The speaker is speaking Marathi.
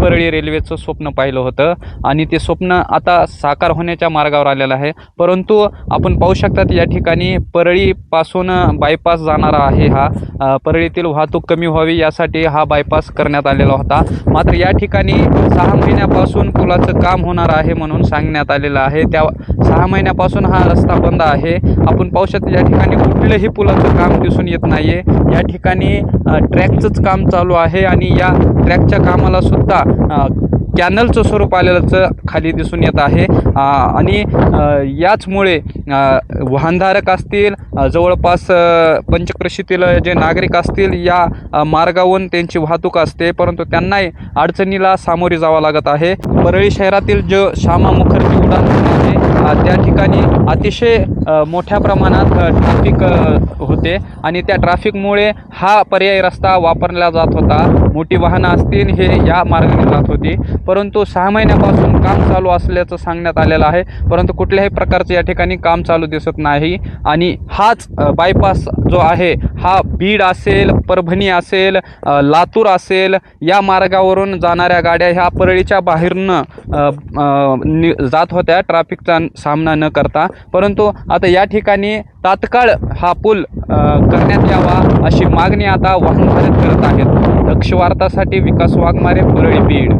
परळी रेल्वेचं स्वप्न पाहिलं होतं आणि ते स्वप्न आता साकार होण्याच्या मार्गावर आलेलं आहे। परंतु आपण पाहू शकतात या ठिकाणी परळीपासून बायपास जाणारा आहे हा परळीतील वाहतूक कमी व्हावी यासाठी हा बायपास करण्यात आलेला होता। मात्र या ठिकाणी 6 महिन्यापासून पुलाचं काम होणार आहे म्हणून सांगण्यात आलेलं आहे। त्या 6 महिन्यापासून हा रस्ता बंद आहे। आपण पाहू शकतो या ठिकाणी कुठलंही पुलाचं काम दिसून येत नाही आहे। या ठिकाणी ट्रॅकचंच काम चालू आहे आणि या ट्रॅकच्या कामाला सुद्धा कॅनलचं स्वरूप आलेलं खाली दिसून येत आहे आणि याचमुळे वाहनधारक असतील जवळपास पंचक्रोशीतील जे नागरिक असतील या मार्गावरून त्यांची वाहतूक असते परंतु त्यांनाही अडचणीला सामोरे जावं लागत आहे। परळी शहरातील जो श्यामा मुखर्जी उड्डाण आहे त्या ठिकाणी अतिशय मोठ्या प्रमाणात ट्रॅफिक होते आणि त्या ट्रॅफिकमुळे हा पर्यायी रस्ता वापरला जात होता। मोठी वाहनं असतील हे या मार्गाने जात होती परंतु 6 महिन्यापासून काम चालू असल्याचं सांगण्यात आलेलं आहे परंतु कुठल्याही प्रकारचं या ठिकाणी काम चालू दिसत नाही आणि हाच बायपास जो आहे हा बीड असेल परभणी असेल लातूर असेल या मार्गावरून जाणाऱ्या गाड्या ह्या परळीच्या बाहेरनं जात होत्या ट्रॅफिकचा सामना न करता परंतु आता या ठिकाणी तात्काळ हा पूल करण्यात यावा अशी मागणी आता वाहनधारक करत आहेत। दक्ष वार्तासाठी विकास वाघमारे परळी बीड।